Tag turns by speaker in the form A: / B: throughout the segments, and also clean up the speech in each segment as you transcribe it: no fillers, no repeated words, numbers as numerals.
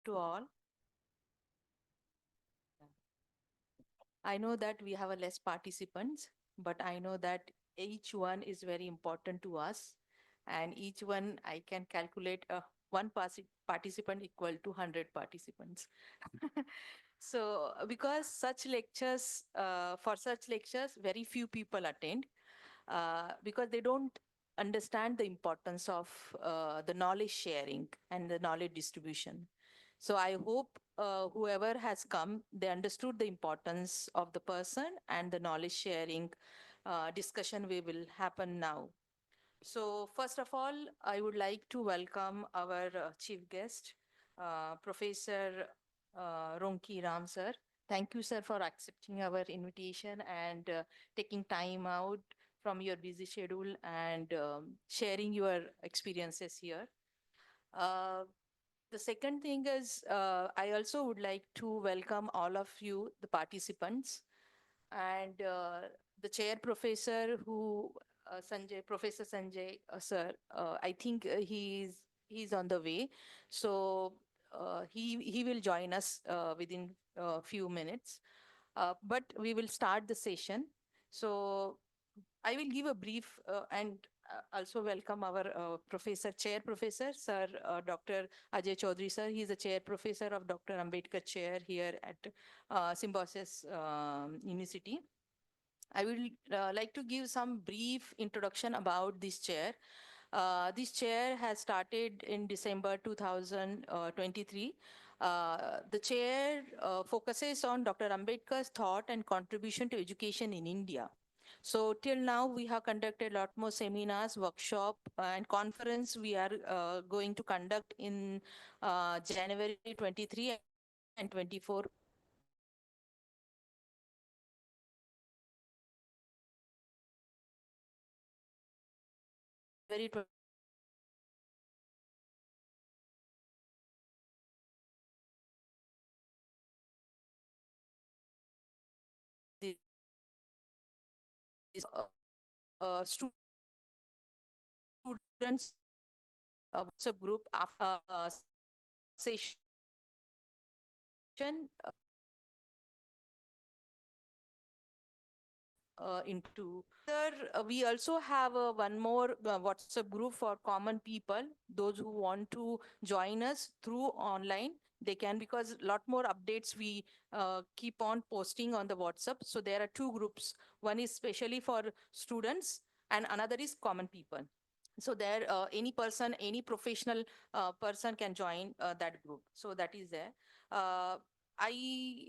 A: to all. I know that we have a less participants, but I know that each one is very important to us, and each one I can calculate one participant equal to 100 participants. So, because for such lectures, very few people attend because they don't understand the importance of the knowledge sharing and the knowledge distribution. So I hope whoever has come, they understood the importance of the person and the knowledge sharing discussion we will happen now. So first of all, I would like to welcome our chief guest, Professor Ronki Ram sir. Thank you, sir, for accepting our invitation and taking time out from your busy schedule and sharing your experiences here. Uh, the second thing is, I also would like to welcome all of you, the participants, and the chair professor Professor Sanjay, sir. I think he's on the way, so he will join us within a few minutes. But we will start the session. So I will give a brief and also welcome our chair professor, Sir Dr. Ajay Chaudhary, sir. He is a chair professor of Dr. Ambedkar chair here at Symbiosis University. I would like to give some brief introduction about this chair. This chair has started in December 2023. The chair focuses on Dr. Ambedkar's thought and contribution to education in India. So till now, we have conducted a lot more seminars, workshop, and conference we are going to conduct in January 23 and 24. January 20, students WhatsApp group after session into. There, we also have one more WhatsApp group for common people. Those who want to join us through online, they can, because a lot more updates we keep on posting on the WhatsApp. So there are two groups. One is specially for students, and another is common people. So there, any person, any professional person can join that group. So that is there. Uh, I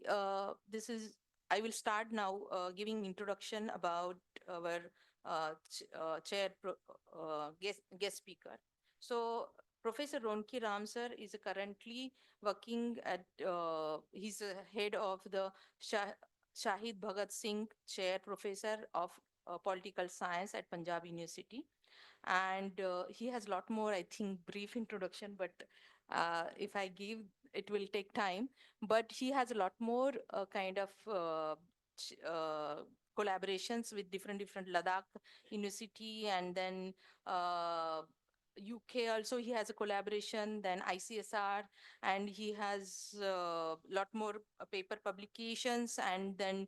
A: this is I will start now giving introduction about our guest speaker. So Professor Ronki Ram sir is currently working at, he's a head of the Shaheed Bhagat Singh Chair Professor of Political Science at Punjab University. And he has a lot more, I think, brief introduction, but if I give, it will take time. But he has a lot more kind of collaborations with different Ladakh University, and then UK also he has a collaboration, then ICSR, and he has a lot more paper publications, and then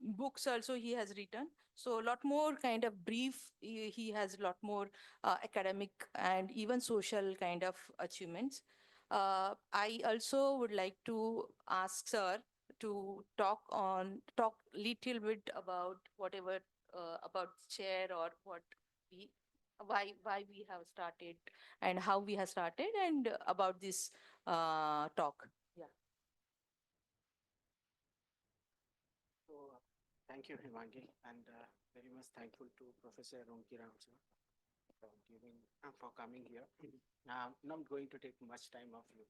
A: books also he has written. So a lot more kind of brief, he has a lot more academic and even social kind of achievements. I also would like to ask sir to talk little bit about whatever about chair, or what we why we have started and how we have started, and about this talk. Yeah.
B: So, thank you, Himangi, and very much thankful to Professor Ronki Ram sir for coming here. Not going to take much time of you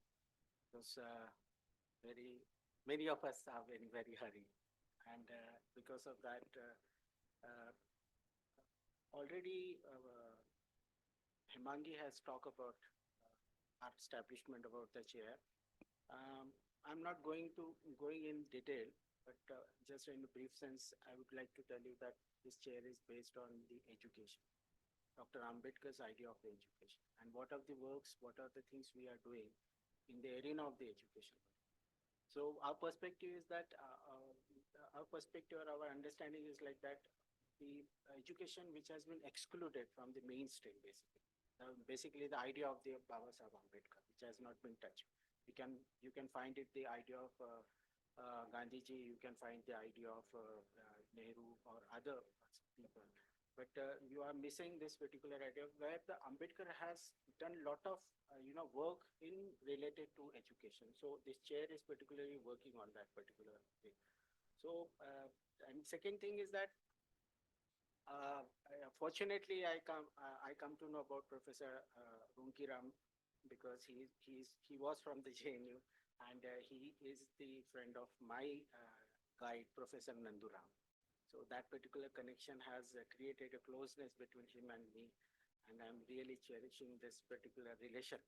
B: because very many of us are in very hurry, and because of that, already Himangi has talked about our establishment about the chair. I'm not going in detail, but just in a brief sense, I would like to tell you that this chair is based on the education, Dr. Ambedkar's idea of the education, and what are the works, what are the things we are doing in the arena of the education. So our perspective is that our perspective or our understanding is like that the education which has been excluded from the mainstream, basically the idea of the Baba Sahib Ambedkar, which has not been touched. You can find it the idea of Gandhiji, you can find the idea of Nehru or other people, but you are missing this particular idea where the Ambedkar has done a lot of work in related to education. So this chair is particularly working on that particular thing. So and second thing is that fortunately I come to know about Professor Ronki because he was from the JNU, and he is the friend of my guide Professor Nanduram. So that particular connection has created a closeness between him and me, and I'm really cherishing this particular relation.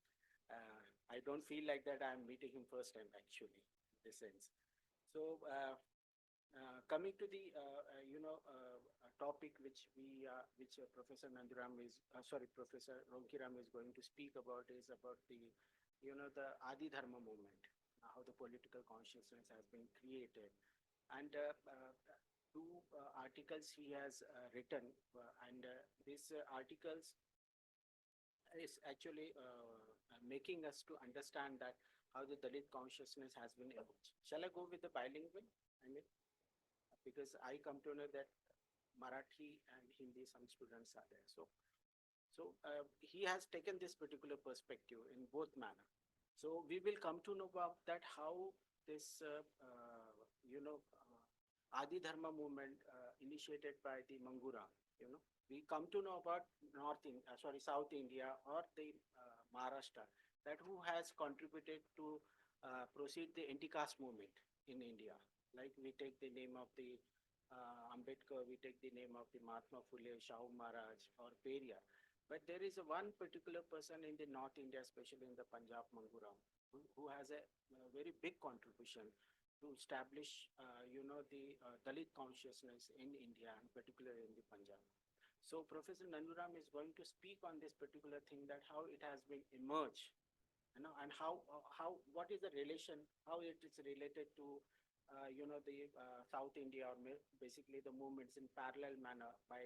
B: I don't feel like that I'm meeting him first time actually, in this sense. So coming to the topic which Professor Nanduram is Professor Ronkiram is going to speak about is about the the Adi-Dharm movement, how the political consciousness has been created, and two articles he has written, and these articles is actually making us to understand that how the Dalit consciousness has been evolved. Shall I go with the bilingual? I mean, because I come to know that Marathi and Hindi, some students are there. So he has taken this particular perspective in both manner. So we will come to know about that how this, Adi-Dharma movement initiated by the Mangura, we come to know about South India or the Maharashtra, that who has contributed to proceed the anti-caste movement in India. Like we take the name of the Ambedkar, we take the name of the Mahatma Phule, Shahu Maharaj, or Periyar. But there is one particular person in the North India, especially in the Punjab Manguram, who has a very big contribution to establish, the Dalit consciousness in India, and particularly in the Punjab. So Professor Nanduram is going to speak on this particular thing, that how it has been emerged, and how what is the relation, how it is related to the South India, or basically the movements in parallel manner by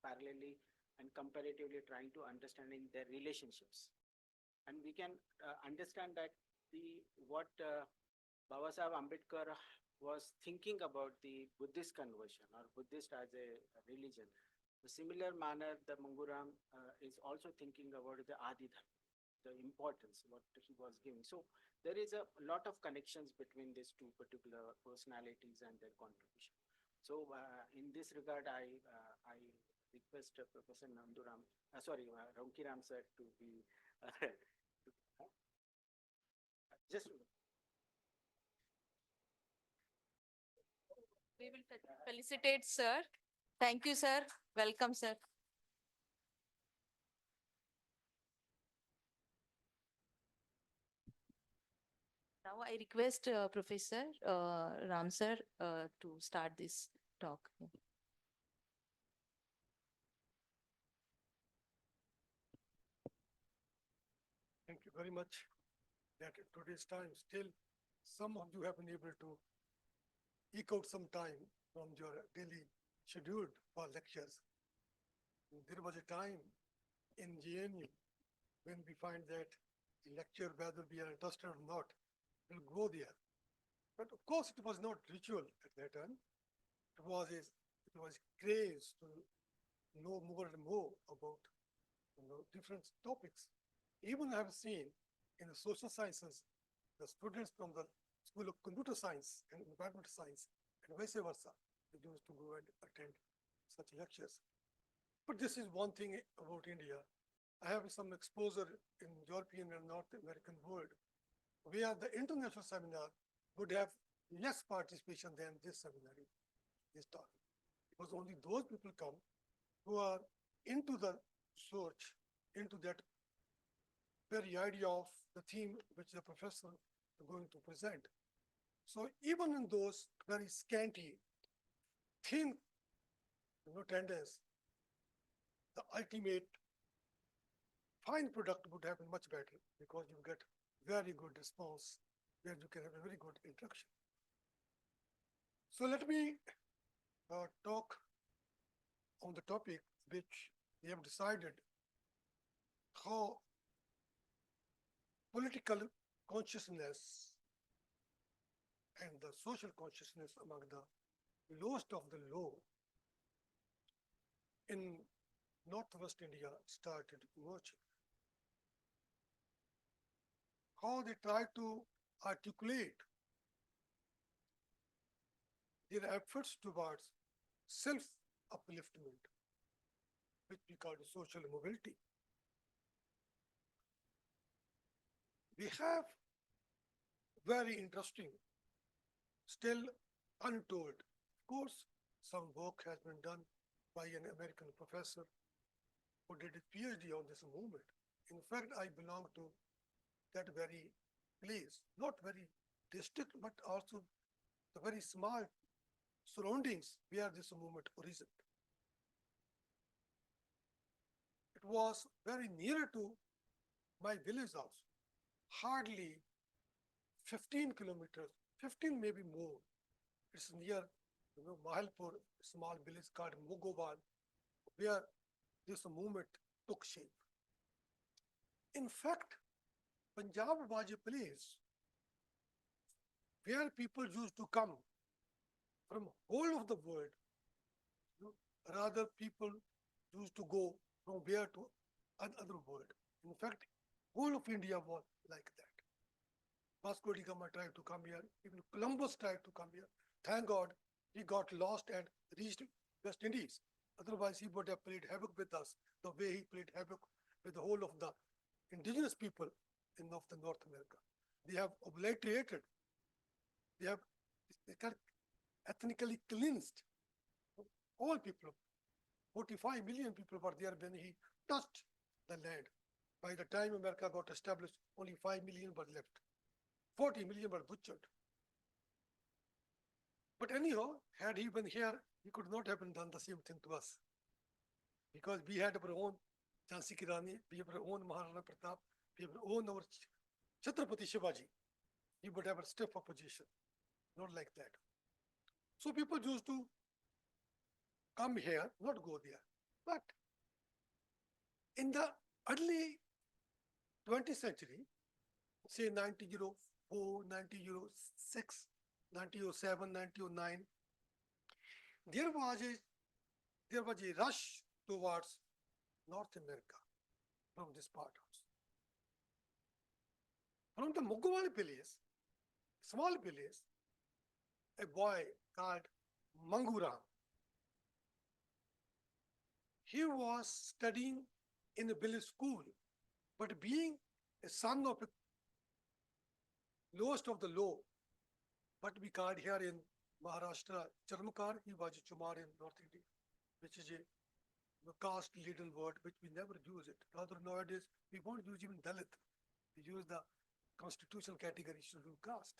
B: parallelly and comparatively trying to understanding their relationships, and we can understand that what Baba Sahib Ambedkar was thinking about the Buddhist conversion or Buddhist as a religion. The similar manner, the Manguram is also thinking about the Adi-Dharm, the importance what he was giving. So there is a lot of connections between these two particular personalities and their contribution. So in this regard, I request Professor Ronkiram sir to be just.
A: We will felicitate, sir. Thank you, sir. Welcome, sir. Now I request Professor Ram sir to start this talk.
C: Thank you very much. That at today's time, still some of you have been able to eke out some time from your daily scheduled for lectures. There was a time in JNU when we find that the lecture, whether we are interested or not, will go there. But of course, it was not ritual at that time. It was craze to know more and more about different topics. Even I have seen in the social sciences, the students from the School of Computer Science and Environmental Science and vice versa, they used to go and attend such lectures. But this is one thing about India. I have some exposure in European and North American world, where the international seminar would have less participation than this seminar, this talk. Because only those people come who are into the search, into that very idea of the theme which the professor is going to present. So even in those very scanty, thin attendance, the ultimate fine product would have been much better because you get very good response where you can have a very good interaction. So let me talk on the topic which we have decided how political consciousness and the social consciousness among the lowest of the low in Northwest India started emerging. How they try to articulate their efforts towards self-upliftment, which we call social mobility. We have very interesting, still untold. Of course, some work has been done by an American professor who did a PhD on this movement. In fact, I belong to that very place, not very distant, but also the very small surroundings where this movement originated. It was very near to my village also, hardly 15 kilometers, 15 maybe more. It's near, Mahalpur, small village called Mugoban, where this movement took shape. In fact, Punjab was a place where people used to come from whole of the world. Rather, people used to go from where to another world. In fact, whole of India was like that. Vasco da Gama tried to come here. Even Columbus tried to come here. Thank God he got lost and reached West Indies. Otherwise, he would have played havoc with us the way he played havoc with the whole of the indigenous people of the North America. They have obliterated. They have ethnically cleansed all people. 45 million people were there when he touched the land. By the time America got established, only 5 million were left. 40 million were butchered. But anyhow, had he been here, he could not have done the same thing to us. Because we had our own Jhansi Ki Rani, we have our own Maharana Pratap, we have our own Chhatrapati Shivaji. He would have a stiff opposition, not like that. So people used to come here, not go there. But in the early 20th century, say 1904, 1906, 1907, 1909, there was a rush towards North America from this part also. From the Mughal village, small village, a boy called Manguram. He was studying in a village school, but being a son of a lowest of the low, but we called here in Maharashtra, Charmakar, he was a Chumar in North India, which is a caste little word, which we never use it. Rather nowadays, we won't use even Dalit. We use the constitutional category scheduled caste.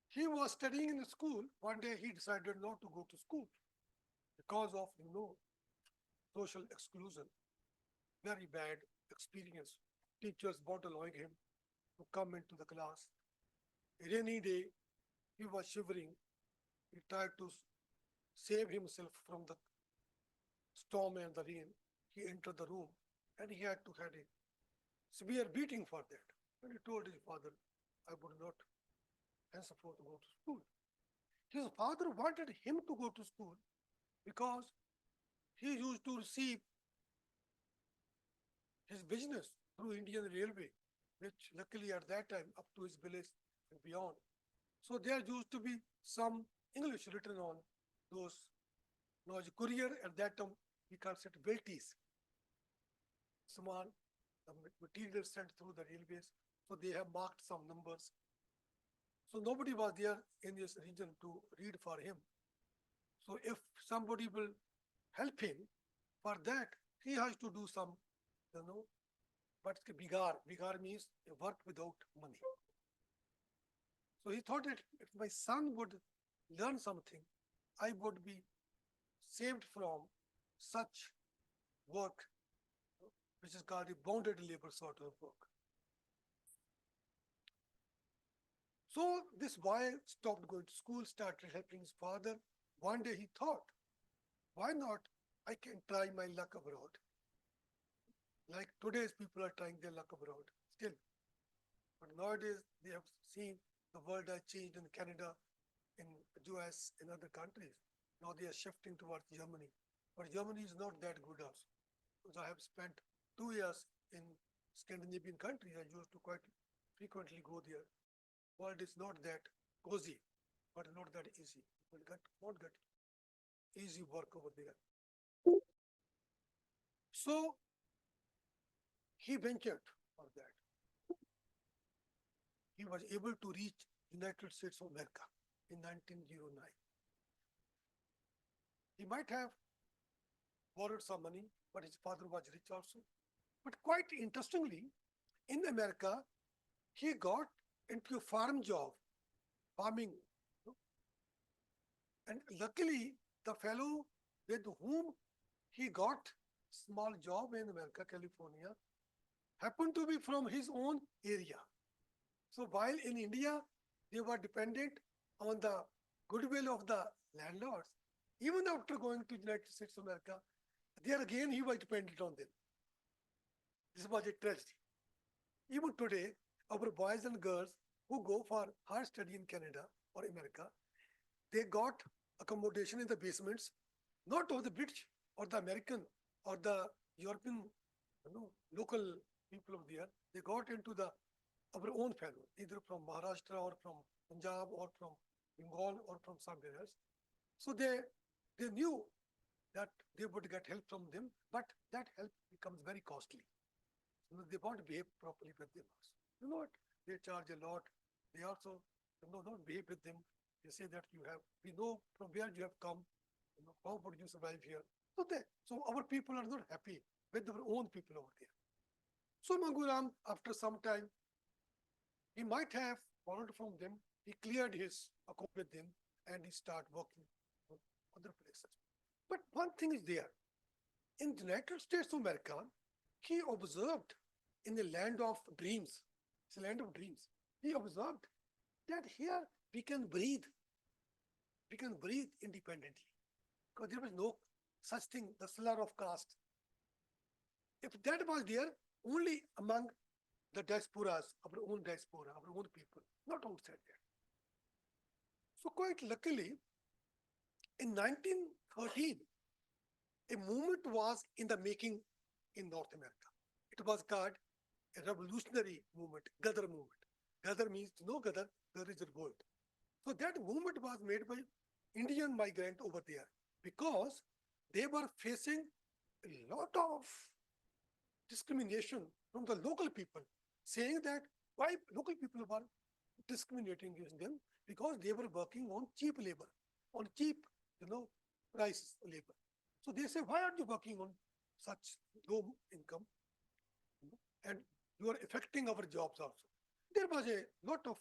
C: He was studying in the school. One day he decided not to go to school because of, social exclusion. Very bad experience. Teachers won't allowing him to come into the class. A rainy day, he was shivering. He tried to save himself from the storm and the rain. He entered the room and he had to have a severe beating for that. And he told his father, I would not henceforth go to school. His father wanted him to go to school because he used to receive his business through Indian Railway, which luckily at that time up to his village and beyond. So there used to be some English written on those. Now, as a courier at that time, we can't set belties. Small material sent through the railways, so they have marked some numbers. So nobody was there in this region to read for him. So if somebody will help him for that, he has to do some, but bigar. Bigar means work without money. So he thought that if my son would learn something, I would be saved from such work which is called the bonded labor sort of work. So this boy stopped going to school, started helping his father. One day he thought, why not? I can try my luck abroad. Like today's people are trying their luck abroad still. But nowadays they have seen the world has changed in Canada, in US, in other countries. Now they are shifting towards Germany. But Germany is not that good also. Because I have spent 2 years in Scandinavian countries. I used to quite frequently go there. World is not that cozy, but not that easy. You will not get easy work over there. So he ventured for that. He was able to reach United States of America in 1909. He might have borrowed some money, but his father was rich also. But quite interestingly, in America, he got into a farm job, farming. And luckily, the fellow with whom he got small job in America, California, happened to be from his own area. So while in India, they were dependent on the goodwill of the landlords, even after going to United States of America, there again he was dependent on them. This was a tragedy. Even today, our boys and girls who go for higher study in Canada or America, they got accommodation in the basements, not of the British or the American or the European, local people of there. They got into our own fellow, either from Maharashtra or from Punjab or from Bengal or from somewhere else. So they knew that they would get help from them, but that help becomes very costly. They won't behave properly with them. You know what? They charge a lot. They also don't behave with them. They say that we know from where you have come, how would you survive here? So our people are not happy with our own people over there. So Manguram, after some time, he might have borrowed from them. He cleared his account with them and he started working on other places. But one thing is there. In the United States of America, he observed in the land of dreams. It's a land of dreams. He observed that here we can breathe. We can breathe independently. Because there was no such thing, the slur of caste. If that was there, only among the diasporas, our own diaspora, our own people, not outside there. So quite luckily, in 1913, a movement was in the making in North America. It was called a revolutionary movement, Ghadar movement. Ghadar means to know Ghadar, there is revolt. So that movement was made by Indian migrant over there because they were facing a lot of discrimination from the local people, saying that why local people were discriminating against them because they were working on cheap labor, on cheap, price labor. So they say, why are you working on such low income? And you are affecting our jobs also. There was a lot of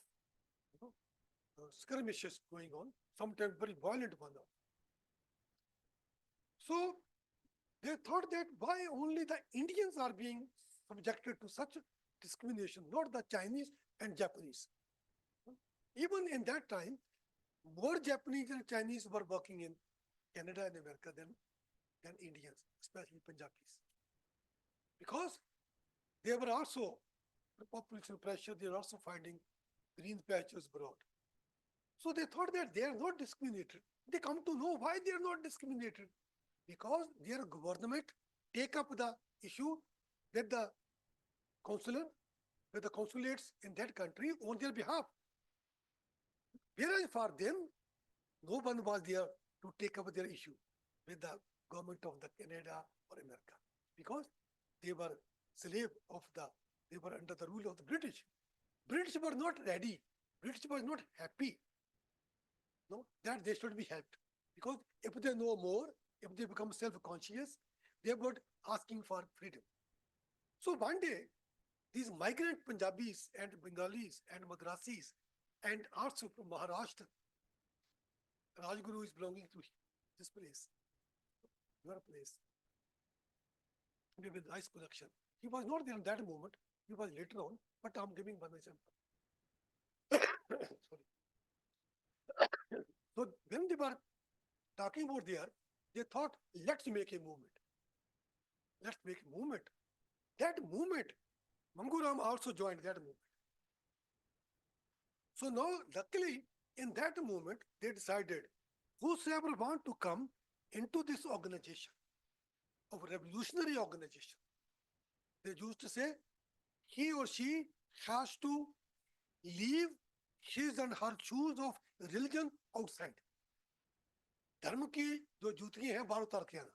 C: skirmishes going on, sometimes very violent one. So they thought that why only the Indians are being subjected to such discrimination, not the Chinese and Japanese. Even in that time, more Japanese and Chinese were working in Canada and America than Indians, especially Punjabis. Because they were also, the population pressure, they are also finding green patches abroad. So they thought that they are not discriminated. They come to know why they are not discriminated. Because their government take up the issue with the consular, with the consulates in that country on their behalf. Whereas for them, no one was there to take up their issue with the government of the Canada or America. Because they were they were under the rule of the British. British were not ready. British was not happy. No, that they should be helped. Because if they know more, if they become self-conscious, they would asking for freedom. So one day, these migrant Punjabis and Bengalis and Madrasis and also from Maharashtra, Rajguru is belonging to this place, your place. We have a nice collection. He was not there in that moment. He was later on, but I'm giving one example. Sorry. So when they were talking about there, they thought, let's make a movement. Let's make a movement. That movement, Manguram also joined that movement. So now, luckily, in that movement, they decided whosoever want to come into this organization, of revolutionary organization, they used to say he or she has to leave his and her shoes of religion outside. धर्म की जो जूतियां हैं बाहर उतार के आना,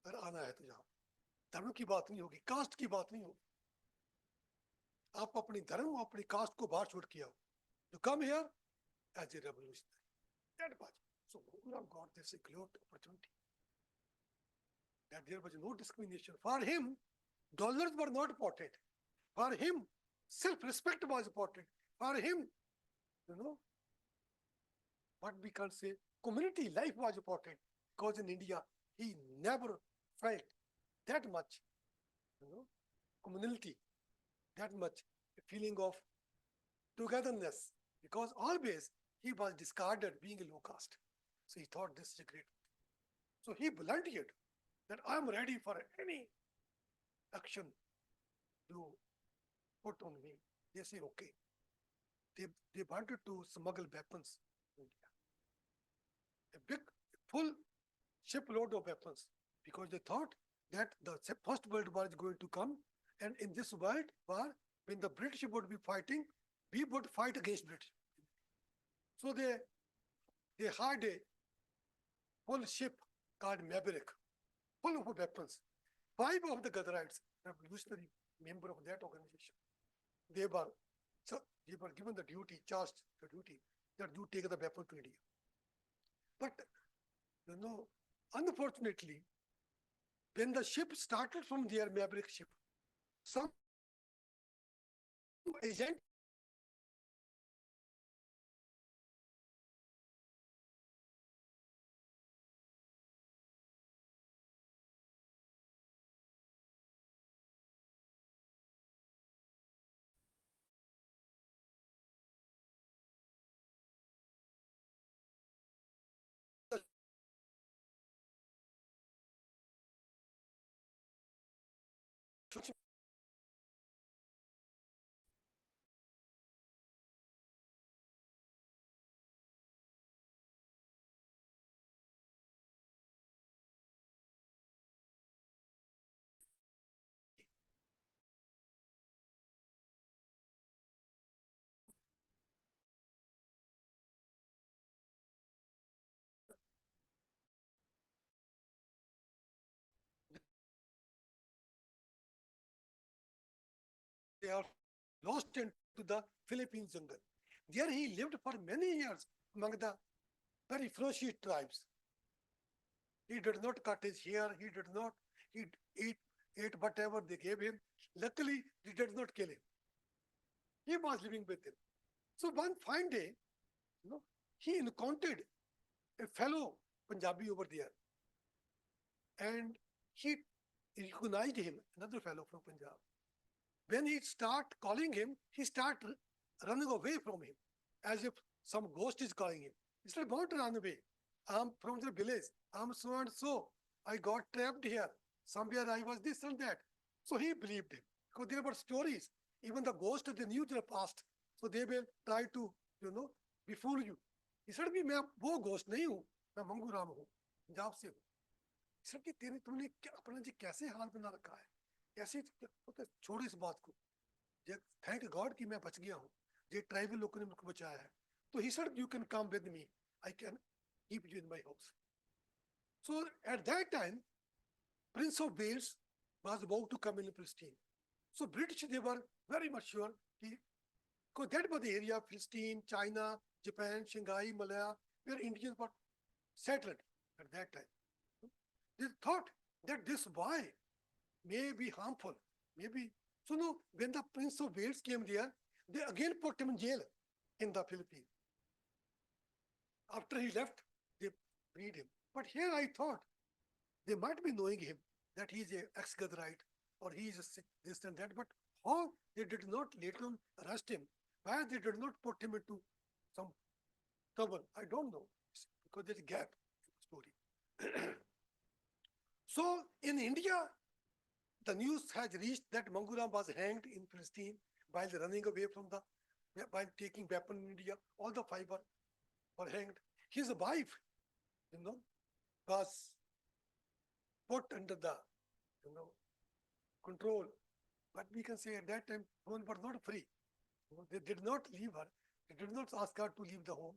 C: अगर आना है तो यहाँ धर्म की बात नहीं होगी, कास्ट की बात नहीं होगी. आप अपनी धर्म अपनी कास्ट को बाहर छोड़ के आओ. You come here as a revolutionary. That was so Ghuram got this great opportunity. That there was no discrimination for him. Dollars were not important. For him, self-respect was important. For him, you know, what we can say, community life was important. Because in India, he never felt that much, you know, community, that much feeling of togetherness. Because always he was discarded being a low caste. So he thought this is a great. So he volunteered that I'm ready for any action you put on me. They say, okay. They wanted to smuggle weapons in India. A big, full shipload of weapons, because they thought that the First World War is going to come, and in this world war, when the British would be fighting, we would fight against British. So they hired a full ship called Maverick, full of weapons. 5 of the Gaddarites, revolutionary member of that organization, they were given the duty, charged the duty that you take the weapon to India. But you know, unfortunately, when the ship started from their Maverick ship, some agent they are lost into the Philippine jungle. There he lived for many years among the very ferocious tribes. He did not cut his hair, he ate whatever they gave him. Luckily, they did not kill him. He was living with them. So one fine day, you know, he encountered a fellow Punjabi over there. And he recognized him, another fellow from Punjab. When he start calling him, he start running away from him, as if some ghost is calling him. He said, "Don't run away. I'm from the village. I'm so and so. I got trapped here. Somewhere I was this and that." So he believed him. Because there were stories. Even the ghost, they knew their past. So they will try to, befool you. He said, "भी मैं वो ghost नहीं हूँ. मैं मंगू राम हूँ. पंजाब से हूँ." He said, कि तुमने अपना जी कैसे हाल बना रखा है? ऐसे छोड़ो इस बात को. Thank God कि मैं बच गया हूँ. ये ट्राइबल लोगों ने मुझको बचाया है. So he said, "You can come with me. I can keep you in my house." So at that time, Prince of Wales was about to come in Palestine. So British, they were very much sure, because that was the area of Palestine, China, Japan, Shanghai, Malaya, where Indians were settled at that time. They thought that this boy may be harmful, maybe. So no, when the Prince of Wales came there, they again put him in jail in the Philippines. After he left, they freed him. But here I thought they might be knowing him, that he's an ex-Gaddarite, or he is a this and that. But how they did not later on arrest him? Why they did not put him into some trouble? I don't know, because there's a gap in the story. So in India, the news has reached that Manguram was hanged in Palestine while running away from the, while taking weapon in India. All the five were hanged. His wife, you know, was put under the, you know, control. But we can say at that time, women were not free. They did not leave her. They did not ask her to leave the home.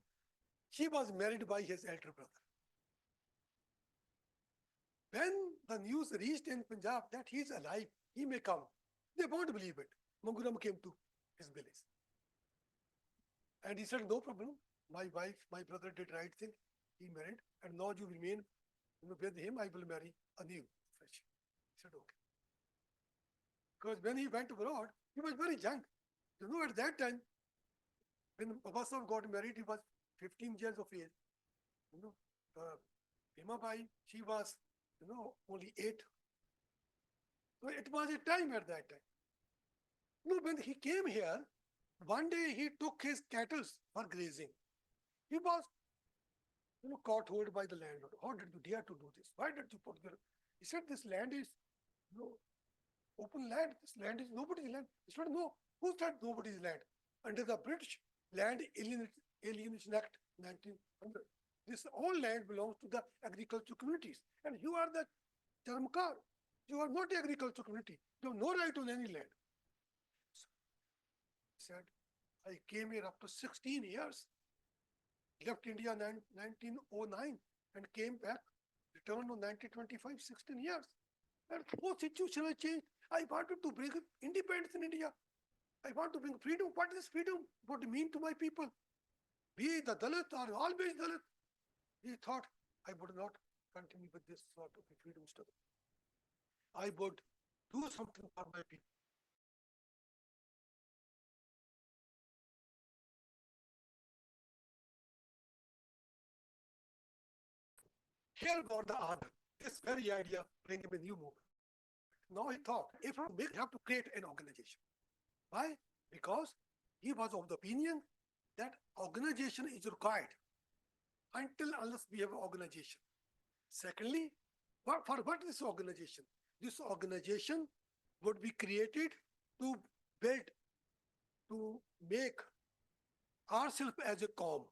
C: She was married by his elder brother. When the news reached in Punjab that he is alive, he may come, they won't believe it. Manguram came to his village. And he said, no problem. My wife, my brother did right thing. He married. And now you remain with him. I will marry anew, fresh. He said, okay. Because when he went abroad, he was very young. At that time, when Baba Sahib got married, he was 15 years of age. Bhima Bai, she was, only 8. So it was a time at that time. When he came here, one day he took his cattle for grazing. He was, caught hold by the landlord. How did you dare to do this? Why did you put there? He said, this land is, open land. This land is nobody's land. He said, no. Who said nobody's land? Under the British Land Alienation Act 1900. This all land belongs to the agricultural communities. And you are the Charamkar. You are not the agricultural community. You have no right on any land. So, he said, I came here after 16 years. Left India in 1909 and came back, returned on 1925, 16 years. And whole situation has changed. I wanted to bring independence in India. I want to bring freedom. What is freedom? What it mean to my people? We, the Dalit, are always Dalit. He thought, I would not continue with this sort of a freedom struggle. I would do something for my people. Here got the order. This very idea bring him a new movement. Now he thought, if I have to create an organization. Why? Because he was of the opinion that organization is required unless we have an organization. Secondly, for what is this organization? This organization would be created to build, to make ourselves as a Qaum.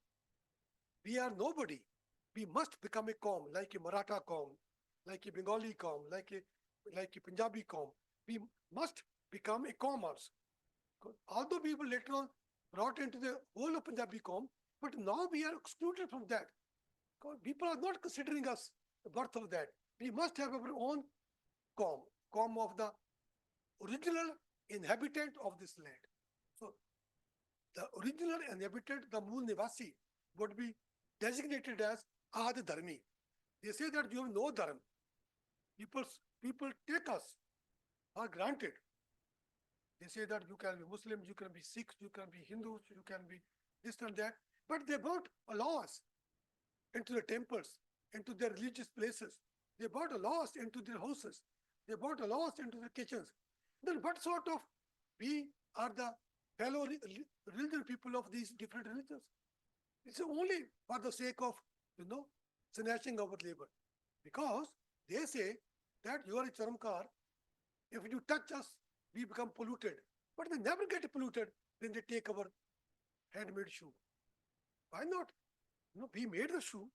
C: We are nobody. We must become a Qaum, like a Maratha Qaum, like a Bengali Qaum, like a Punjabi Qaum. We must become a Qaum also. Although we were later on brought into the whole of Punjabi Qaum, but now we are excluded from that. People are not considering us the birth of that. We must have our own Qaum of the original inhabitant of this land. So the original inhabitant, the Mool Nivasi, would be designated as Adi-Dharmi. They say that you have no dharm. People take us for granted. They say that you can be Muslims, you can be Sikhs, you can be Hindus, you can be this and that. But they won't allow us into the temples, into their religious places. They won't allow us into their houses. They won't allow us into their kitchens. Then what sort of we are the fellow religion people of these different religions? It's only for the sake of, snatching our labor. Because they say that you are a Charamkar. If you touch us, we become polluted. But they never get polluted when they take our handmade shoe. Why not? We made the shoe.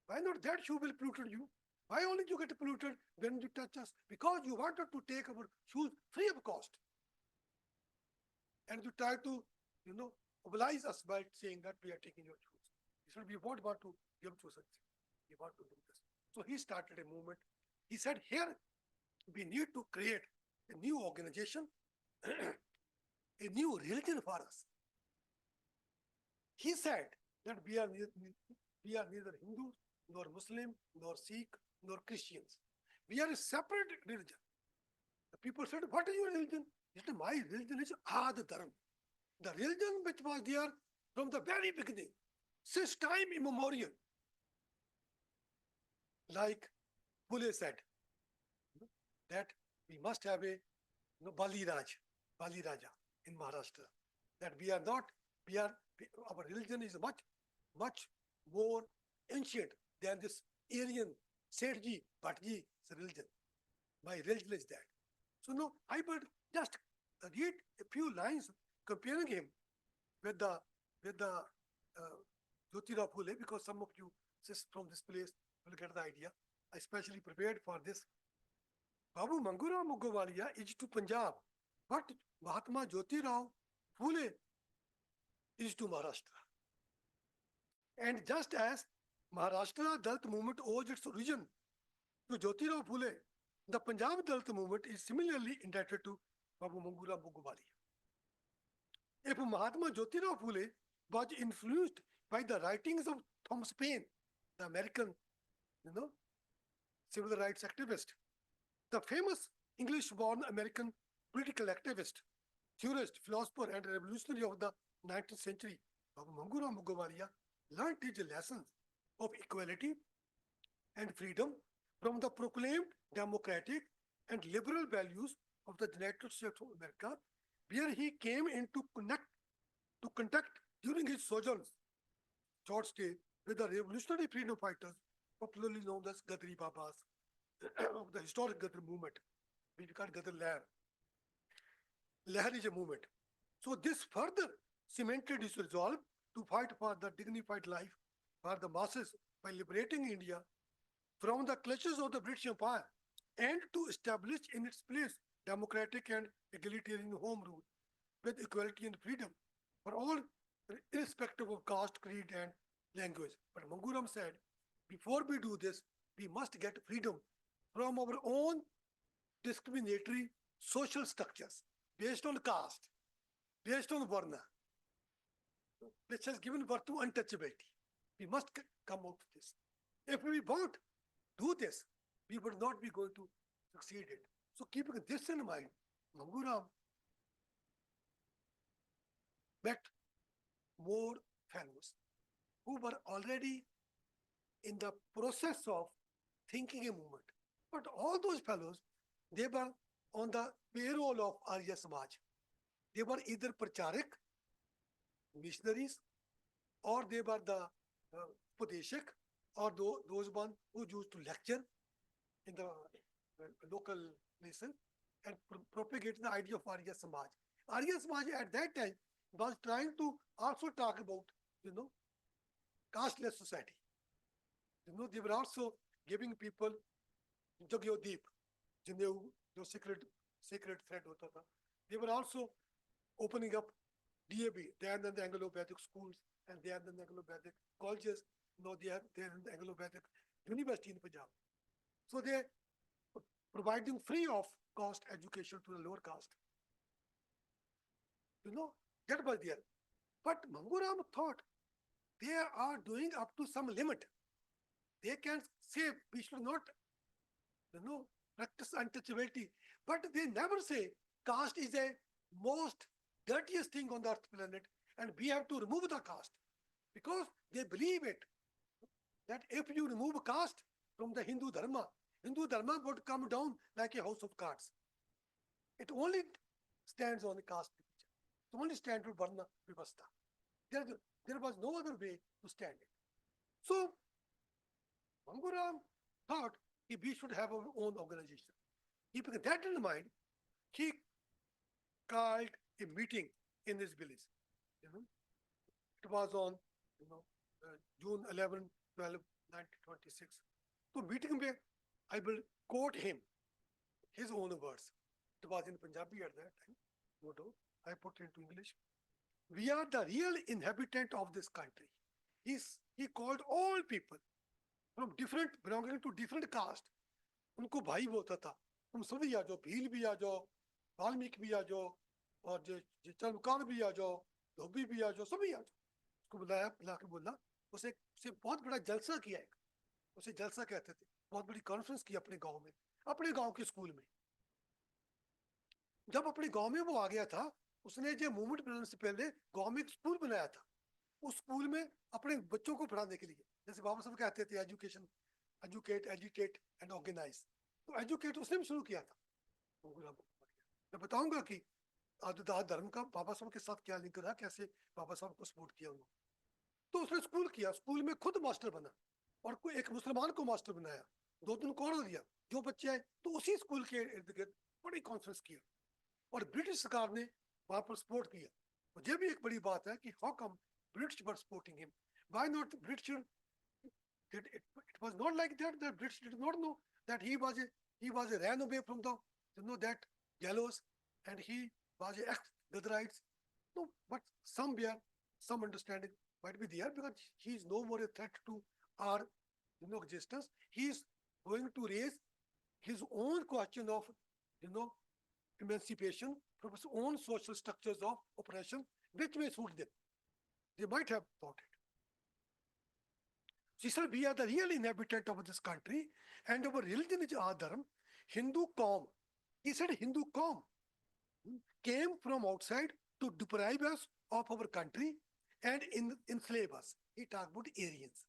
C: Why not that shoe will pollute you? Why only you get polluted when you touch us? Because you wanted to take our shoes free of cost. And you try to, oblige us by saying that we are taking your shoes. He said, we won't want to give to such. We want to do this. So he started a movement. He said, here we need to create a new organization, a new religion for us. He said that we are neither Hindus, nor Muslim, nor Sikh, nor Christians. We are a separate religion. The people said, what is your religion? He said, my religion is Adi-Dharm. The religion which was there from the very beginning, since time immemorial. Like Pule said, that we must have a Bali Raja in Maharashtra. That we are not, our religion is much more ancient than this alien Sethji, Bhatji's religion. My religion is that. So no, I would just read a few lines comparing him with the Jyotirao Phule, because some of you from this place will get the idea. I specially prepared for this. Babu Mangura Mugowalia is to Punjab, but Mahatma Jyotirao Phule is to Maharashtra. And just as Maharashtra Dalit movement owes its origin to Jyotirao Phule, the Punjab Dalit movement is similarly indebted to Babu Mangura Mugowalia. If Mahatma Jyotirao Phule was influenced by the writings of Thomas Paine, the American, civil rights activist, the famous English-born American political activist, theorist, philosopher, and revolutionary of the 19th century, Babu Mangura Mugowalia learned his lessons of equality and freedom from the proclaimed democratic and liberal values of the United States of America, where he came into contact during his short stay with the revolutionary freedom fighters, popularly known as Gadri Babas, of the historic Gadar movement, which we call Gadar Lehr. Lehr is a movement. So this further cemented his resolve to fight for the dignified life for the masses by liberating India from the clutches of the British Empire and to establish in its place democratic and egalitarian home rule with equality and freedom for all, irrespective of caste, creed, and language. But Manguram said, before we do this, we must get freedom from our own discriminatory social structures based on caste, based on Varna, which has given birth to untouchability. We must come out of this. If we won't do this, we would not be going to succeed it. So keeping this in mind, Manguram met more fellows who were already in the process of thinking a movement. But all those fellows, they were on the payroll of Arya Samaj. They were either pracharik, missionaries, or they were the Padeshik, or those ones who used to lecture in the local places and propagate the idea of Arya Samaj. Arya Samaj at that time was trying to also talk about, casteless society. They were also giving people Jagyodeep, जो sacred thread hota tha. They were also opening up DAB, Dayanand Anglo-Vedic schools, and Dayanand Anglo-Vedic colleges. They have Dayanand Anglo-Vedic University in Punjab. So they providing free of cost education to the lower caste. That was there. But Manguram thought they are doing up to some limit. They can say we should not, practice untouchability. But they never say caste is a most dirtiest thing on the earth planet and we have to remove the caste. Because they believe it, that if you remove caste from the Hindu Dharma would come down like a house of cards. It only stands on the caste picture. It only stands for Varna Vivastha. There was no other way to stand it. So, Manguram thought we should have our own organization. Keeping that in mind, he called a meeting in his village. It was on June 11, 12, 1926. So meeting where I will quote him, his own words. It was in Punjabi at that time, no doubt. I put it into English. We are the real inhabitant of this country. He called all people from belonging to different caste. उनको भाई बोलता था, तुम सभी आ जाओ, भील भी आ जाओ, वाल्मीकि भी आ जाओ, और चंद्रकांत भी आ जाओ, धोबी भी आ जाओ, सभी आ जाओ. उसको बुला के बोला, उसे बहुत बड़ा जलसा किया एक. उसे जलसा कहते थे. बहुत बड़ी कॉन्फ्रेंस की अपने गांव में, अपने गांव के स्कूल में. जब अपने गांव में वो आ गया था, उसने जो मूवमेंट बनाने से पहले गांव में एक स्कूल बनाया था. उस स्कूल में अपने बच्चों को पढ़ाने के लिए, जैसे बाबा साहब कहते थे, education, educate, educate and organise. तो एजुकेट उसने भी शुरू किया था. मैं बताऊंगा कि आदिदार धर्म का बाबा साहब के साथ क्या लिंक रहा, कैसे बाबा साहब को सपोर्ट किया उन्होंने। तो उसने स्कूल किया, स्कूल में खुद मास्टर बना और कोई एक मुसलमान को मास्टर बनाया, 2 दिन को और दिया, जो बच्चे आए तो उसी स्कूल के इर्द गिर्द बड़ी कॉन्फ्रेंस किया और ब्रिटिश सरकार ने वहां पर सपोर्ट किया। मुझे भी एक बड़ी बात है कि how come British were supporting him, why not British it was not like that. The British did not know that he was a ran away from the that gallows, and he was a ex-Gadarites. No, but somewhere some understanding might be there because he is no more a threat to our existence. He is going to raise his own question of you know emancipation from his own social structures of oppression, which may suit them. They might have thought it. She said, we are the real inhabitant of this country, and our religion is Adi-Dharm. Hindu Qaum, he said, Hindu Qaum came from outside to deprive us of our country and enslave us. He talked about Aryans.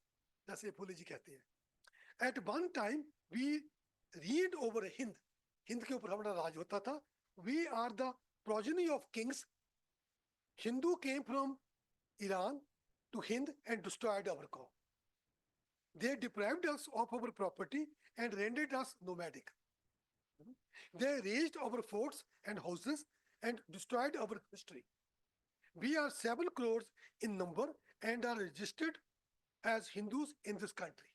C: That's a Puli ji कहते हैं. At one time, we reigned over Hind. Hind के ऊपर हमारा राज होता था. We are the progeny of kings. Hindu came from Iran to Hind and destroyed our Qaum. They deprived us of our property and rendered us nomadic. They razed our forts and houses and destroyed our history. We are 7 crores in number and are registered as Hindus in this country.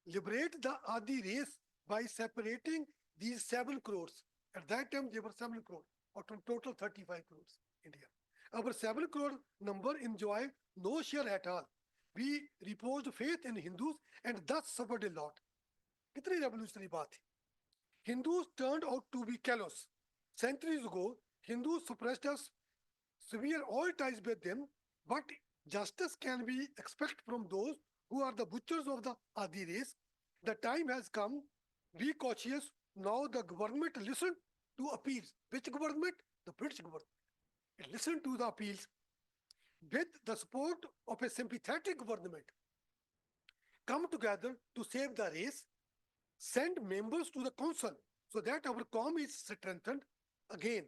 C: Liberate the Adi race by separating these 7 crores. At that time, they were 7 crores, out of total 35 crores India. Our 7 crore number enjoy no share at all. We reposed faith in Hindus and thus suffered a lot. कितनी revolutionary बात है. Hindus turned out to be callous. Centuries ago, Hindus suppressed us, severed all ties with them, but justice can be expected from those who are the butchers of the Adi race. The time has come. Be cautious. Now the government listened to appeals. Which government? The British government. It listened to the appeals with the support of a sympathetic government. Come together to save the race. Send members to the council so that our Qaum is strengthened. Again,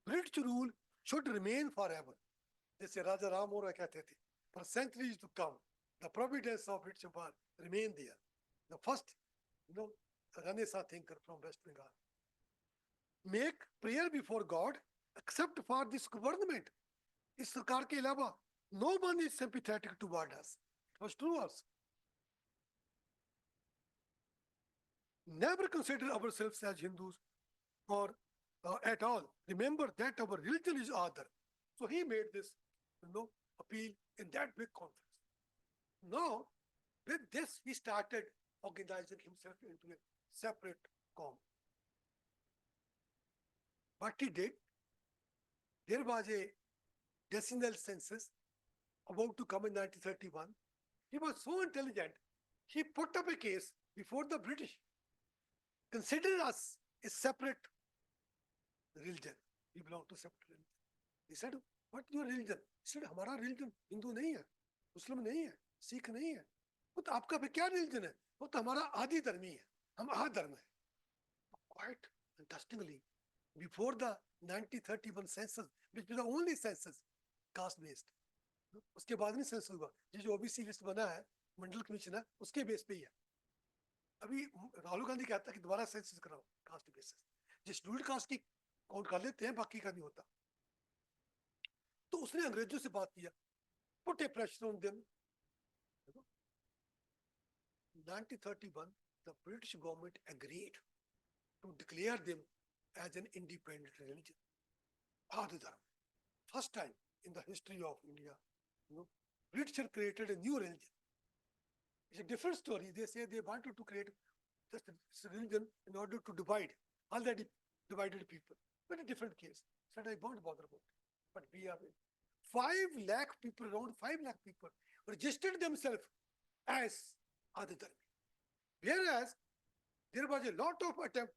C: British rule should remain forever. जैसे राजा राम और कहते थे, for centuries to come, the providence of British Empire remain there. The first, Renaissance thinker from West Bengal. Make prayer before God, except for this government. इस सरकार के अलावा no one is sympathetic toward us. It was true also. Never consider ourselves as Hindus or at all. Remember that our religion is other. So he made this, appeal in that big conference. Now, with this, he started organizing himself into a separate Qaum. What he did, there was a decennial census about to come in 1931. He was so intelligent, he put up a case before the British. Consider us a separate religion. We belong to separate religion. He said, what your religion? He said, हमारा religion Hindu नहीं है, Muslim नहीं है, Sikh नहीं है. वो तो आपका क्या religion है? वो तो हमारा आदि धर्मी है. हम आधर्म है. Quite interestingly, before the 1931 census, which was the only census caste-based, उसके बाद नहीं सेंसस हुआ. ये जो ओबीसी लिस्ट बना है, मंडल कमीशन है, उसके बेस पे ही है. अभी राहुल गांधी कहता है कि दोबारा सेंसस कराओ कास्ट बेसिस. जिस शेड्यूल्ड कास्ट की काउंट कर लेते हैं, बाकी का नहीं होता. तो उसने अंग्रेजों से बात किया, put a pressure on them. 1931, the British government agreed to declare them as an independent religion. Adi-Dharm. First time in the history of India, British created a new religion. It's a different story. They say they wanted to create just a religion in order to divide already divided people. But a different case. Said I won't bother about it. But we are 5 lakh people, around 5 lakh people registered themselves as Adi-Dharm. Whereas there was a lot of attempt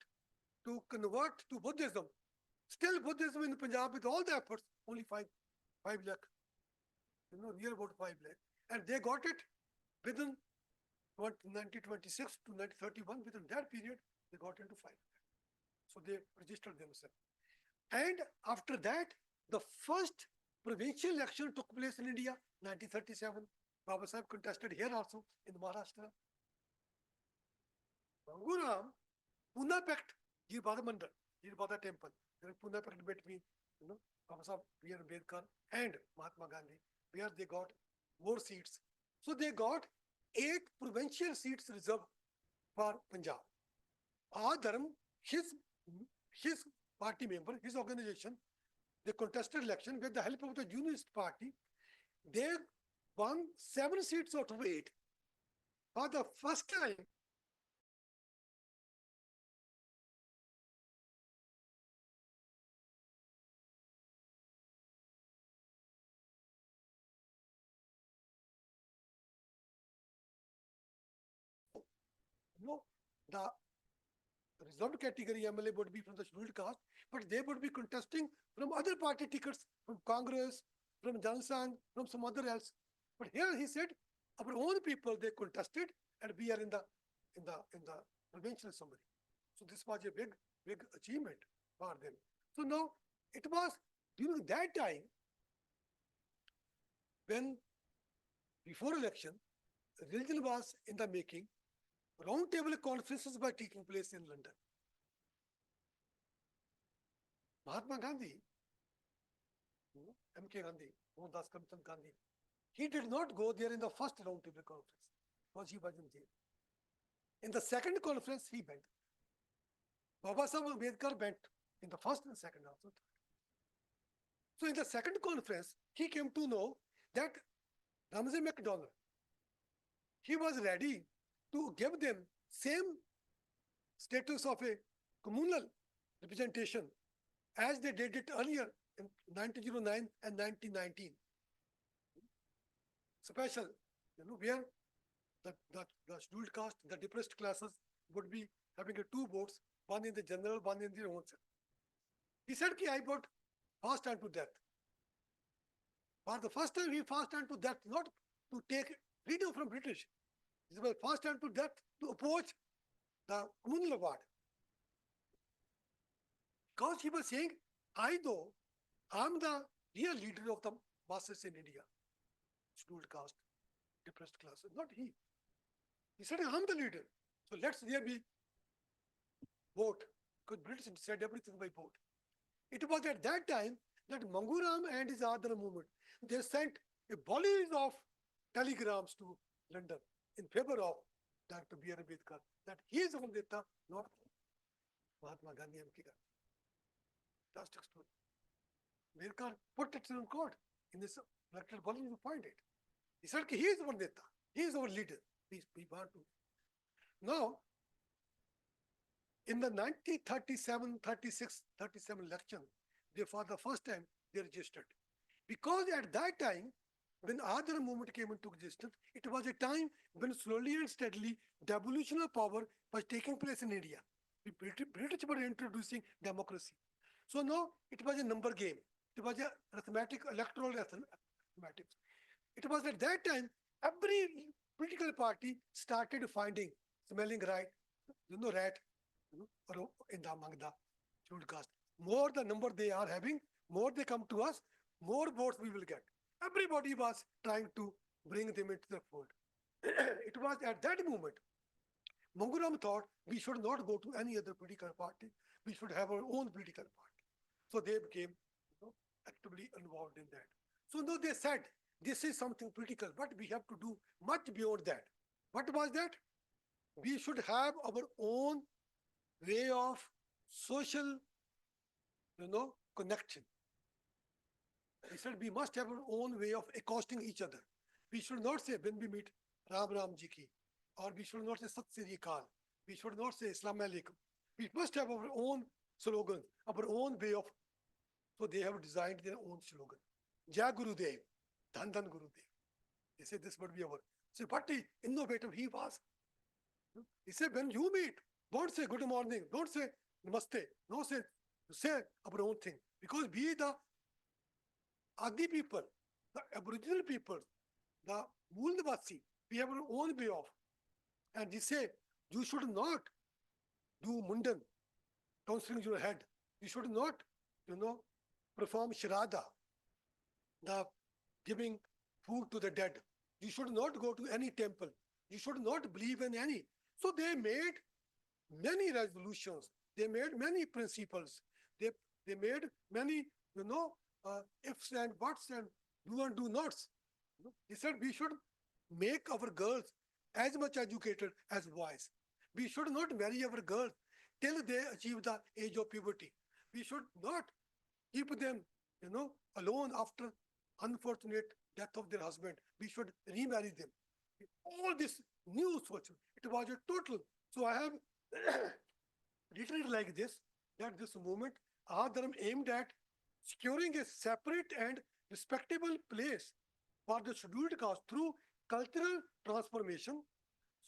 C: to convert to Buddhism. Still Buddhism in Punjab with all the efforts, only 5 lakh, near about 5 lakh. And they got it within 1926 to 1931, within that period, they got into 5 lakh. So they registered themselves. And after that, the first provincial election took place in India, 1937. Baba Sahib contested here also in Maharashtra. Manguram, Pune Pact, Jirpada Mandal, Jirpada Temple. There is Pune Pact between, Baba Sahib, B.R. Ambedkar and Mahatma Gandhi, where they got more seats. So they got 8 provincial seats reserved for Punjab. Adi-Dharm, his party member, his organization, they contested election with the help of the Unionist Party. They won 7 seats out of 8. For the first time, the reserved category MLA would be from the scheduled caste, but they would be contesting from other party tickets, from Congress, from Jansan, from some other else. But here he said, our own people they contested, and we are in the provincial assembly. So this was a big achievement for them. So now it was during that time when before election, religion was in the making. Roundtable conferences were taking place in London. Mahatma Gandhi, M.K. Gandhi, Mohandas Karamchand Gandhi, he did not go there in the first roundtable conference because he wasn't there. In the second conference, he went. Baba Sahib Ambedkar went in the first and second also. So in the second conference, he came to know that Ramsay MacDonald, he was ready to give them same status of a communal representation as they did it earlier in 1909 and 1919. Special, where the scheduled caste, the depressed classes would be having a 2 votes, one in the general, one in their own set. He said, I got fast and to death. For the first time, he fast and to death, not to take freedom from British. He was fast and to death to oppose the communal award. Because he was saying, I'm the real leader of the masses in India. Scheduled caste, depressed classes, not he. He said, I'm the leader. So let's there be vote. Because British said everything by vote. It was at that time that Manguram and his Adi-Dharm movement, they sent a volley of telegrams to London in favor of Dr. B.R. Ambedkar, that he is Amrita, not Mahatma Gandhi M.K. Gandhi. Fantastic story. Ambedkar put it in court in this electoral volume, you find it. He said, he is our Neta, he is our leader. We want to. Now, in the 1937, 36, 37 election, they for the first time they registered. Because at that time, when Adi-Dharm movement came into existence, it was a time when slowly and steadily devolution of power was taking place in India. The British were introducing democracy. So now it was a number game. It was a electoral arithmetics. It was at that time, every political party started smelling rat, among the scheduled caste. More the number they are having, more they come to us, more votes we will get. Everybody was trying to bring them into the fold. It was at that moment, Manguram thought we should not go to any other political party. We should have our own political party. So they became actively involved in that. So now they said, this is something political, but we have to do much beyond that. What was that? We should have our own way of social, connection. He said we must have our own way of accosting each other. We should not say when we meet Ram Ram Ji ki, or we should not say Sat Sri Akal. We should not say Islam Alaikum. We must have our own slogan, our own way of. So they have designed their own slogan. Jai Gurudev, Dhan Dhan Gurudev. They say this would be our. So what innovative he was. He said when you meet, don't say good morning, don't say namaste, don't say our own thing. Because we the Adi people, the Aboriginal people, the Moolnivasi, we have our own way of. And he said, you should not do mundan, tonsling your head. You should not you know, perform Shraddha, the giving food to the dead. You should not go to any temple. You should not believe in any. So they made many resolutions. They made many principles. They they made many, you know, ifs and buts and do and do nots. He said we should make our girls as much educated as boys. We should not marry our girls till they achieve the age of puberty. We should not keep them, alone after unfortunate death of their husband. We should remarry them. All this new social, it was a total. So I have written it like this, that this movement, Adi-Dharm aimed at securing a separate and respectable place for the scheduled caste through cultural transformation,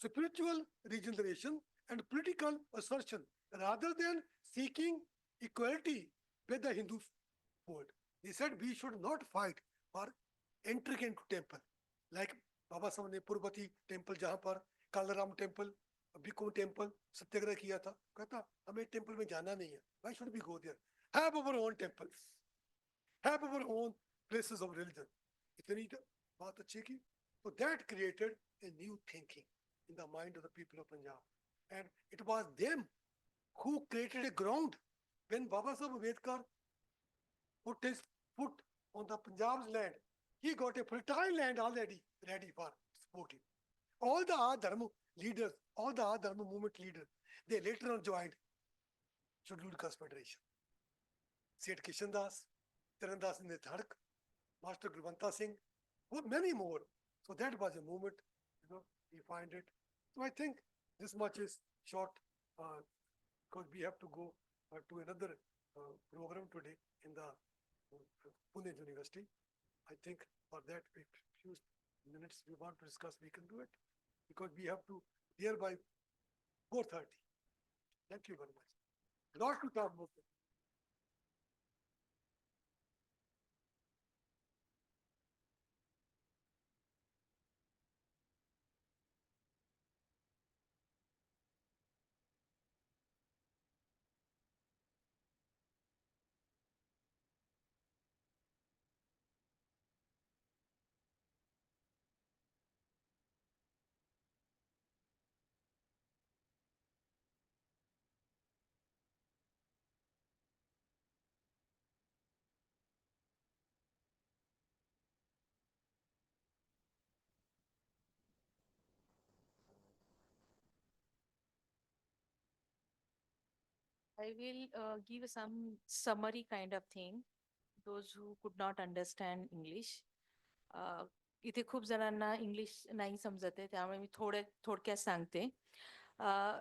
C: spiritual regeneration, and political assertion, rather than seeking equality with the Hindu fold. He said we should not fight for entering into temple. Like बाबा साहब ने पुरबती temple जहाँ पर Kalaram temple बिको temple सत्याग्रह किया था कहता हमें temple में जाना नहीं है why should we go there have our own temples have our own places of religion इतनी बात अच्छी की so that created a new thinking in the mind of the people of Punjab and it was them who created a ground when Baba Sahib Ambedkar put his foot on the Punjab's land. He got a fertile land already ready for supporting. All the Adi-Dharm leaders, all the Adi-Dharm movement leaders, they later on joined Scheduled Caste Federation. Seth Kishan Das, Charandas Nidhark, Master Gurvanta Singh, many more. So that was a movement, we find it. So I think this much is short because we have to go to another program today in the Pune University. I think for that, if few minutes we want to discuss, we can do it because we have to here by 4:30. Thank you very much. Lot to talk about.
A: I will give some summary kind of thing. Those who could not understand English. इथे खूप जणांना English नाही समजत आहे त्यामुळे मी थोडक्यात सांगते.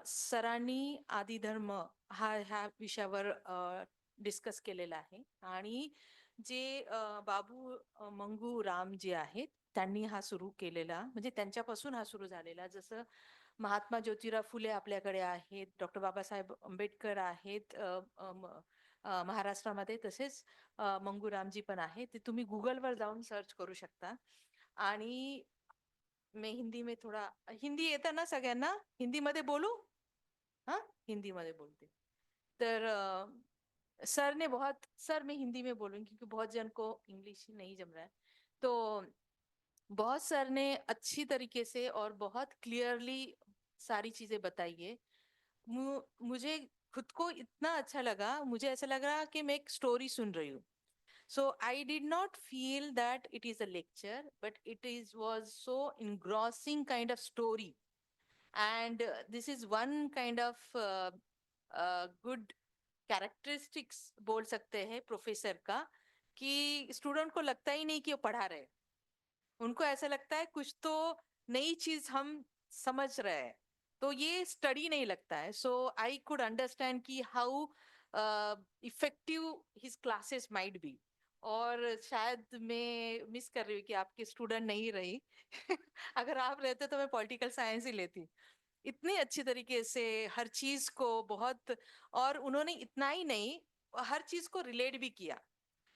A: सरांनी आदिधर्म ह्या विषयावर डिस्कस केलेला आहे आणि जे बाबू मंगू राम जे आहेत त्यांनी हा सुरू केलेला म्हणजे त्यांच्यापासून हा सुरू झालेला. जसं महात्मा ज्योतिराव फुले आपल्याकडे आहेत, डॉक्टर बाबासाहेब आंबेडकर आहेत महाराष्ट्रामध्ये, तसेच मंगूरामजी पण आहेत. ते तुम्ही गुगलवर जाऊन सर्च करू शकता. आणि मैं हिंदी में थोड़ा हिंदी येतं ना सगळ्यांना? हिंदीमध्ये बोलू? हाँ, हिंदीमध्ये बोलते. तर सर मैं हिंदी में बोलूंगी क्योंकि बहुत जन को इंग्लिश नहीं जम रहा है. तो बहुत सर ने अच्छी तरीके से और बहुत क्लियरली सारी चीजें बताई है. मुझे खुद को इतना अच्छा लगा, मुझे ऐसा लग रहा कि मैं एक स्टोरी सुन रही हूँ. So I did not feel that it is a lecture, but was so engrossing kind of story. And this is one kind of good characteristics बोल सकते हैं प्रोफेसर का, कि स्टूडेंट को लगता ही नहीं कि वो पढ़ा रहे. उनको ऐसा लगता है कुछ तो नई चीज हम समझ रहे हैं, तो ये स्टडी नहीं लगता है. सो आई कुड अंडरस्टैंड कि how effective his classes might be. और शायद मैं मिस कर रही हूँ कि आपके स्टूडेंट नहीं रही. अगर आप रहते तो मैं पॉलिटिकल साइंस ही लेती. इतनी अच्छी तरीके से हर चीज को बहुत, और उन्होंने इतना ही नहीं हर चीज को रिलेट भी किया.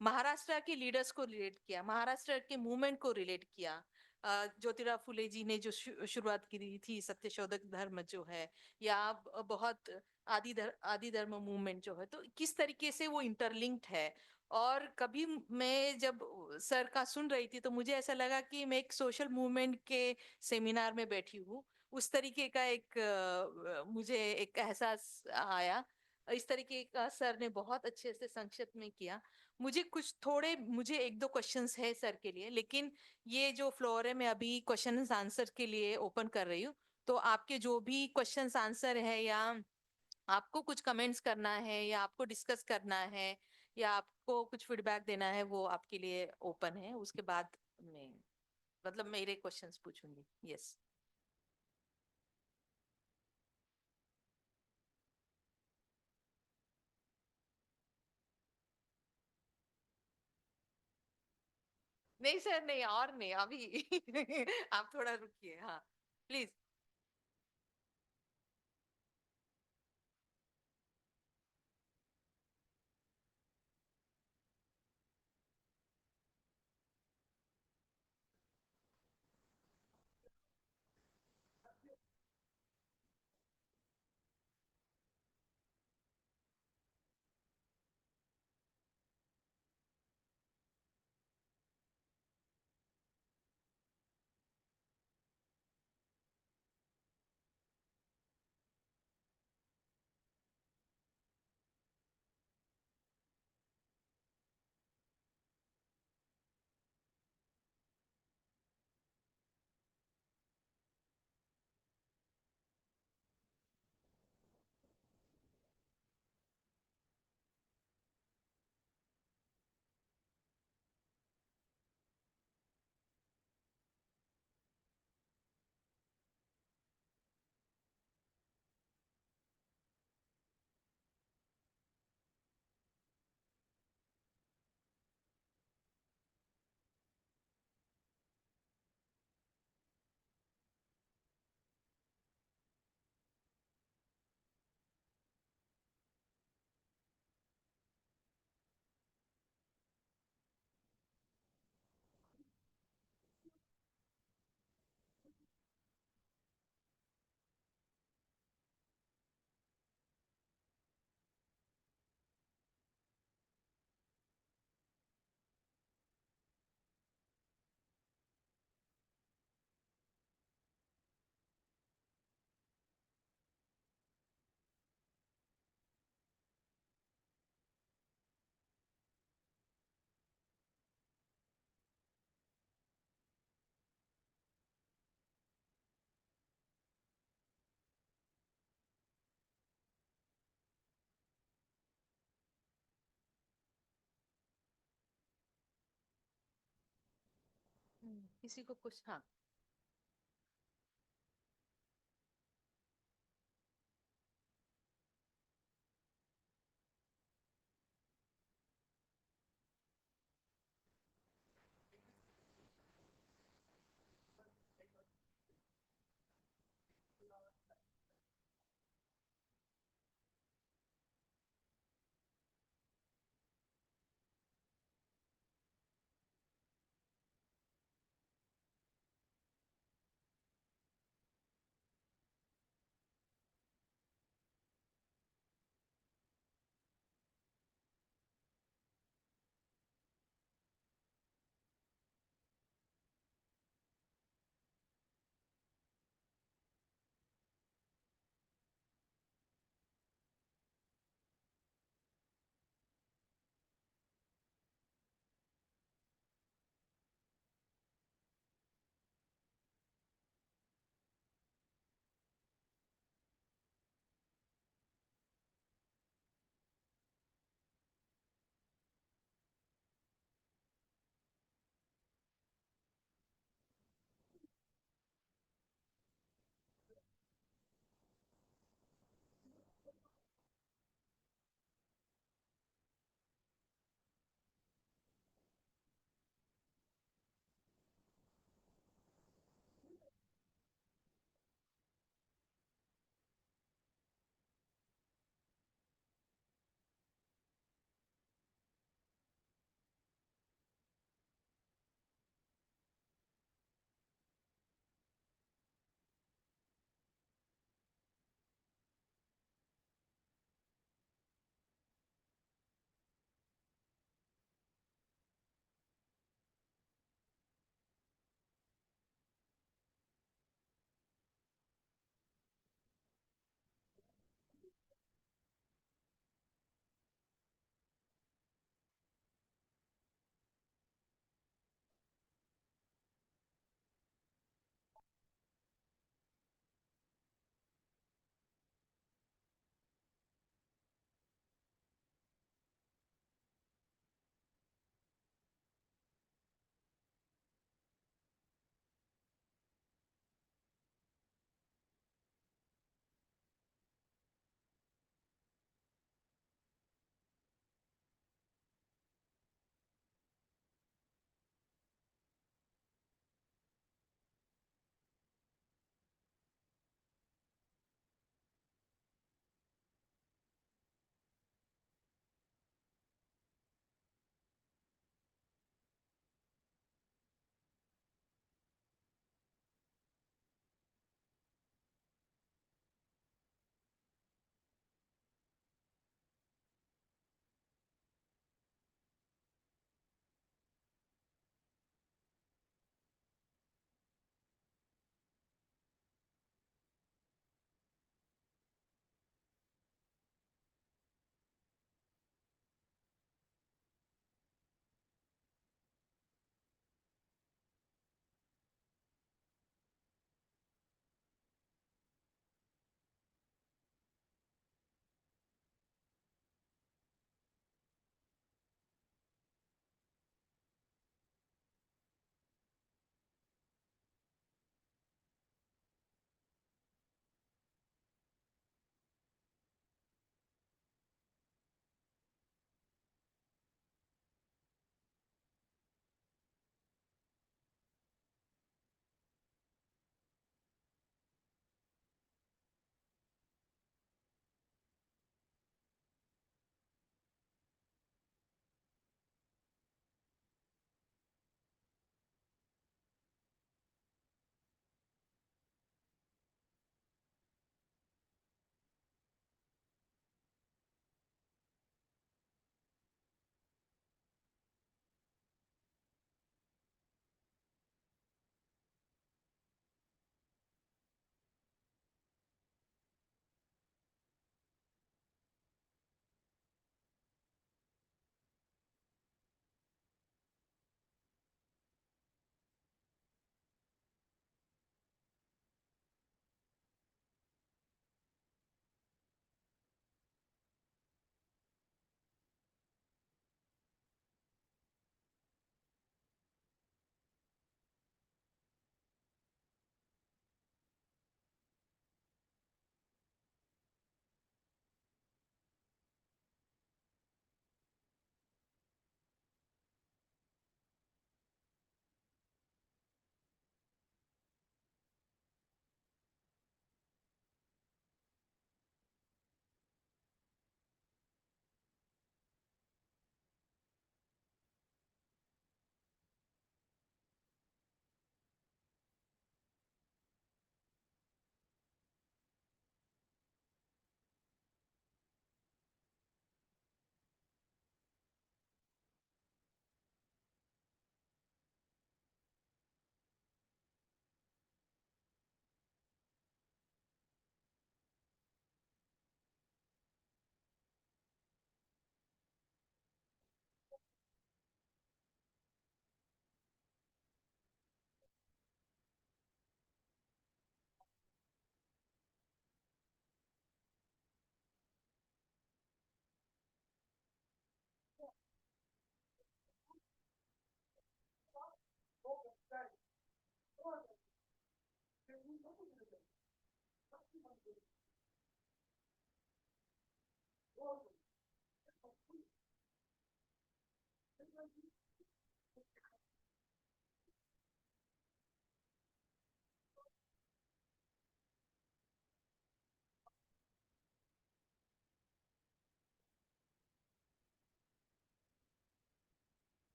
A: महाराष्ट्र के लीडर्स को रिलेट किया, महाराष्ट्र के मूवमेंट को रिलेट किया, ज्योतिराव फुले जी ने जो शुरुआत की थी सत्यशोधक धर्म जो है, या बहुत आदि धर्म मूवमेंट जो है, तो किस तरीके से वो इंटरलिंक्ड है। और कभी मैं जब सर का सुन रही थी तो मुझे ऐसा लगा कि मैं एक सोशल मूवमेंट के सेमिनार में बैठी हूँ। उस तरीके का एक मुझे एक एहसास आया। इस तरीके का सर ने बहुत अच्छे से संक्षिप्त में किया। मुझे एक दो क्वेश्चंस है सर के लिए, लेकिन ये जो फ्लोर है मैं अभी क्वेश्चन आंसर के लिए ओपन कर रही हूँ। तो आपके जो भी क्वेश्चंस आंसर है, या आपको कुछ कमेंट्स करना है, या आपको डिस्कस करना है, या आपको कुछ फीडबैक देना है, वो आपके लिए ओपन है। उसके बाद मैं मतलब मेरे क्वेश्चंस पूछूंगी। यस। नहीं सर, नहीं, और नहीं अभी। आप थोड़ा रुकिए, हाँ, प्लीज। किसी को कुछ, हाँ।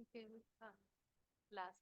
A: Okay, last.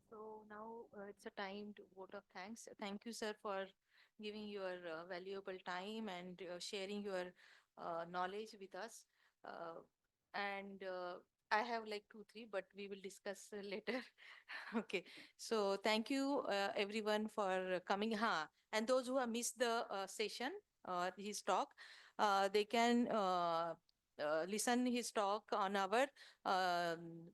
A: So now it's a time to vote of thanks. Thank you, sir, for giving your valuable time and sharing your knowledge with us. Uh, and I have like two, three, but we will discuss later. Okay. So thank you, everyone, for coming. And those who have missed the session, his talk, they can listen his talk on our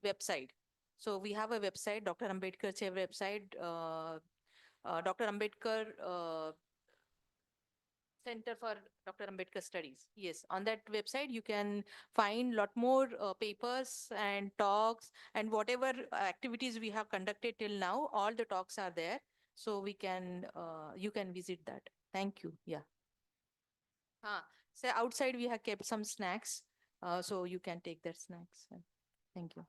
A: website. So we have a website, Dr. Ambedkar's website, Dr. Ambedkar Center for Dr. Ambedkar Studies. Yes, on that website you can find lot more papers and talks and whatever activities we have conducted till now. All the talks are there, so we can you can visit that. Thank you. Yeah. So outside we have kept some snacks, so you can take that snacks. Thank you.